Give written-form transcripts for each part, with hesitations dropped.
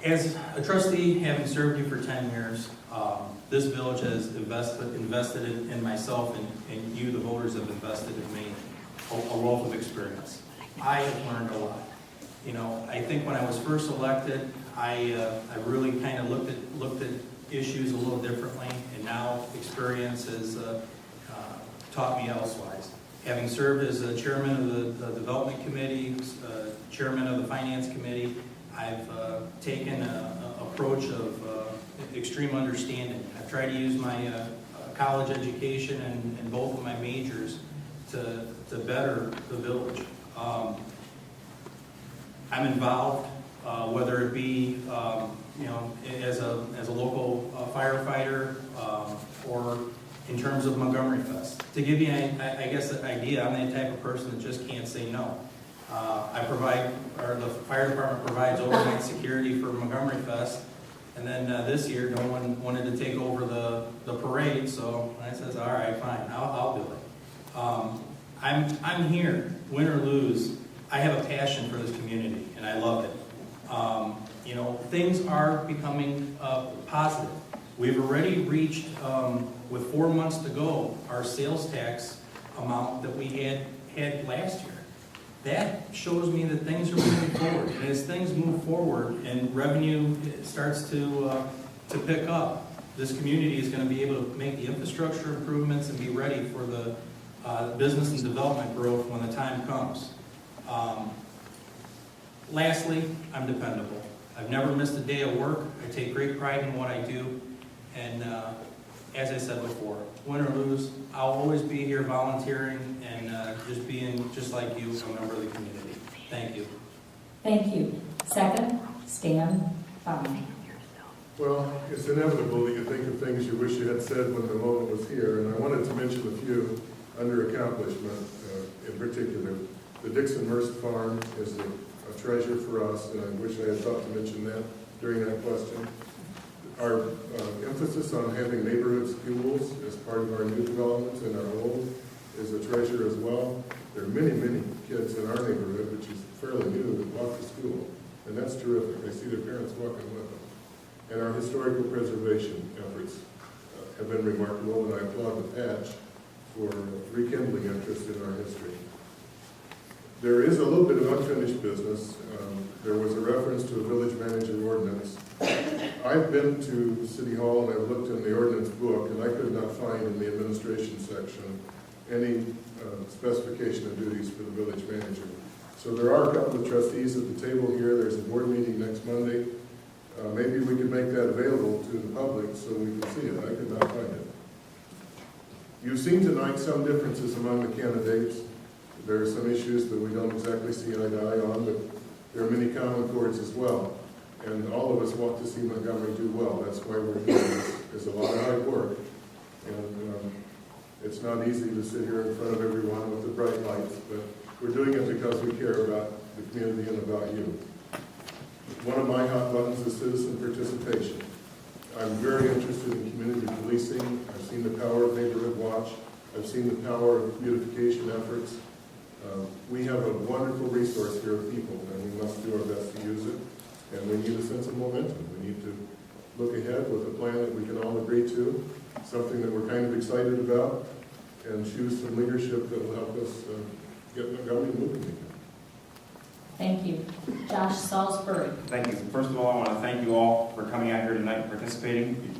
As a trustee, having served you for 10 years, this village has invested in myself, and you, the voters, have invested in me a wealth of experience. I have learned a lot. You know, I think when I was first elected, I really kind of looked at issues a little differently, and now experience has taught me elsewise. Having served as chairman of the development committee, chairman of the finance committee, I've taken an approach of extreme understanding. I've tried to use my college education and both of my majors to better the village. I'm involved, whether it be you know, as a local firefighter or in terms of Montgomery Fest. To give you, I guess, an idea, I'm the type of person that just can't say no. The fire department provides overnight security for Montgomery Fest, and then this year, no one wanted to take over the parade, so I says, all right, fine, I'll do it. I'm here, win or lose. I have a passion for this community, and I love it. You know, things are becoming positive. We've already reached, with 4 months to go, our sales tax amount that we had last year. That shows me that things are moving forward. And as things move forward and revenue starts to pick up, this community is going to be able to make the infrastructure improvements and be ready for the business and development growth when the time comes. Lastly, I'm dependable. I've never missed a day of work. I take great pride in what I do. And as I said before, win or lose, I'll always be here volunteering and just being just like you, a member of the community. Thank you. Thank you. Second, Stan Bowman. Well, it's inevitable that you think of things you wish you had said when the moment was here, and I wanted to mention a few under accomplishment in particular. The Dixon Merst Farm is a treasure for us, and I wish I had thought to mention that during that question. Our emphasis on having neighborhood schools as part of our new developments and our old is a treasure as well. There are many, many kids in our neighborhood, which is fairly new, that walk to school, and that's terrific. I see their parents walking with them. And our historical preservation efforts have been remarkable, and I applaud the patch for rekindling interest in our history. There is a little bit of unfinished business. There was a reference to a village manager ordinance. I've been to City Hall and I've looked in the ordinance book, and I could not find in the administration section any specification of duties for the village manager. So there are a couple of trustees at the table here. There's a board meeting next Monday. Maybe we could make that available to the public so we can see it. I could not find it. You've seen tonight some differences among the candidates. There are some issues that we don't exactly see eye to eye on, but there are many common chords as well. And all of us want to see Montgomery do well. That's why we're here. There's a lot of hard work. And it's not easy to sit here in front of everyone with the bright lights, but we're doing it because we care about the community and about you. One of my hot buttons is citizen participation. I'm very interested in community policing. I've seen the power of Neighborhood Watch. I've seen the power of beautification efforts. We have a wonderful resource here of people, and we must do our best to use it. And we need a sense of momentum. We need to look ahead with a plan that we can all agree to, something that we're kind of excited about, and choose some leadership that will help us get Montgomery moving again. Thank you. Josh Salisbury. Thank you. First of all, I want to thank you all for coming out here tonight and participating.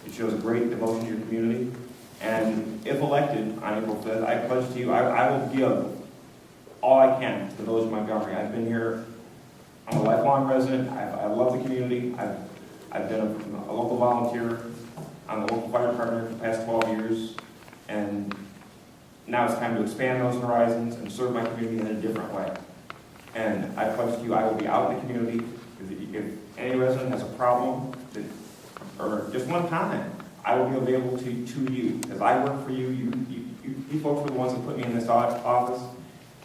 It shows a great devotion to your community. And if elected on April 5th, I pledge to you, I will give all I can to the village of Montgomery. I've been here, I'm a lifelong resident. I love the community. I've been a local volunteer. I'm a local fire department for the past 12 years. And now it's time to expand those horizons and serve my community in a different way. And I pledge to you, I will be out in the community. If any resident has a problem or just one comment, I will be available to you. Because I work for you. You folks were the ones that put me in this office.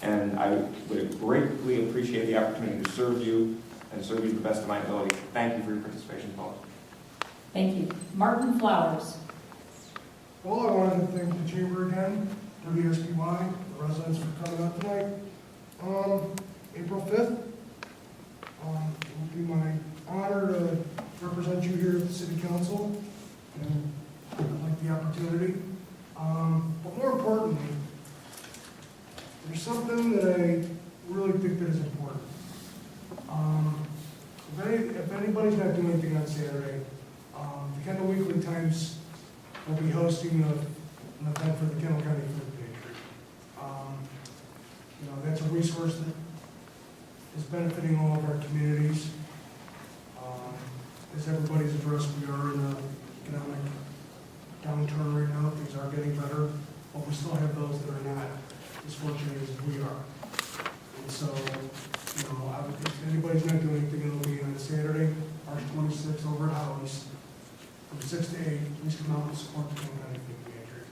And I would greatly appreciate the opportunity to serve you and serve you to the best of my ability. Thank you for your participation, folks. Thank you. Martin Flowers. Well, I wanted to thank the chamber again, WSBY, the residents for coming out tonight. April 5th will be my honor to represent you here at the city council, and I like the opportunity. But more importantly, there's something that I really think that is important. If anybody's not doing anything on Saturday, the Kendall Weekly Times will be hosting an event for the Kendall County Food Pantry. That's a resource that is benefiting all of our communities. As everybody's addressed, we are in an economic downturn right now. Things are getting better, but we still have those that are not as fortunate as we are. And so, if anybody's not doing anything, it'll be on Saturday, March 26th, over at Howie's, from 6 to 8. Please come out and support the Kendall County Food Pantry.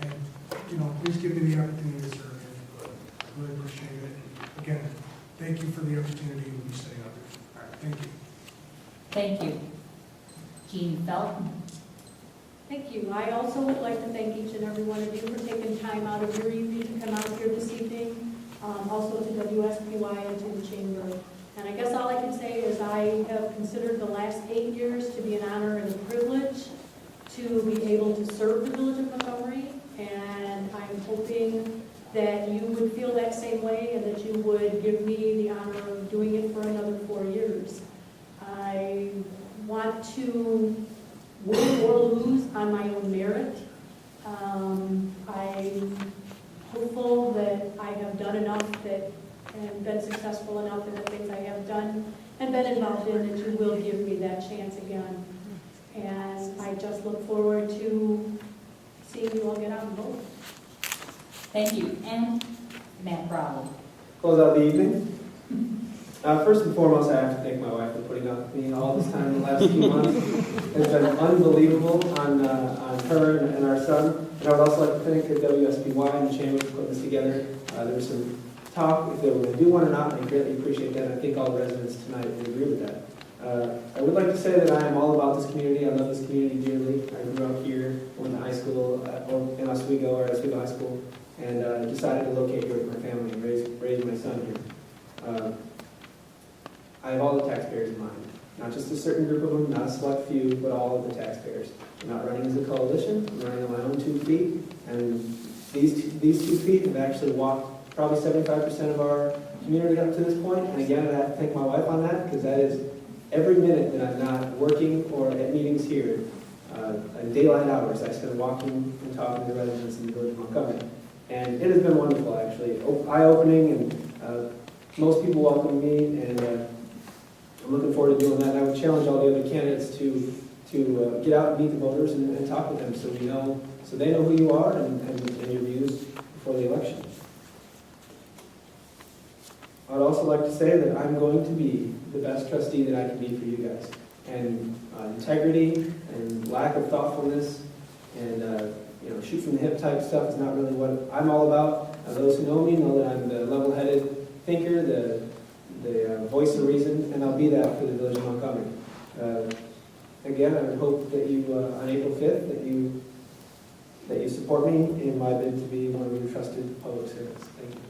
And, please give me the opportunity to serve you. I really appreciate it. And again, thank you for the opportunity to be sitting up here. All right, thank you. Thank you. Jean Felton. Thank you. I also would like to thank each and every one of you for taking time out of your evening to come out here this evening, also to WSPY and to the Chamber. And I guess all I can say is I have considered the last 8 years to be an honor and a privilege to be able to serve the village of Montgomery, and I'm hoping that you would feel that same way and that you would give me the honor of doing it for another 4 years. I want to win or lose on my own merit. I'm hopeful that I have done enough and been successful enough in the things I have done and been involved in that you will give me that chance again. And I just look forward to seeing you all get out and vote. Thank you. And Matt Brown. Close out the evening. First and foremost, I have to thank my wife for putting up with me all this time in the last few months. It's been unbelievable on her and our son. And I would also like to thank the WSPY and the Chamber for putting this together. There was some talk if they were going to do one or not, and I greatly appreciate that. I think all the residents tonight would agree with that. I would like to say that I am all about this community. I love this community dearly. I grew up here, went to high school in Oswego or Oswego High School, and decided to locate here with my family and raise my son here. I have all the taxpayers in mind, not just a certain group of them, not a select few, but all of the taxpayers. I'm not running as a coalition, I'm running on my own 2 feet, and these 2 feet have actually walked probably 75% of our community up to this point. And again, I have to thank my wife on that, because that is every minute that I'm not working or at meetings here, in daylight hours, I spend walking and talking to residents in the village of Montgomery. And it has been wonderful, actually, eye-opening, and most people welcome me, and I'm looking forward to doing that. And I would challenge all the other candidates to get out and meet the voters and talk with them so they know who you are and your views before the election. I'd also like to say that I'm going to be the best trustee that I can be for you guys. And integrity and lack of thoughtfulness and shoot from the hip type stuff is not really what I'm all about. Those who know me know that I'm the level-headed thinker, the voice of reason, and I'll be that for the village of Montgomery. Again, I would hope that you, on April 5th, that you support me in my bid to be one of your trusted public servants. Thank you.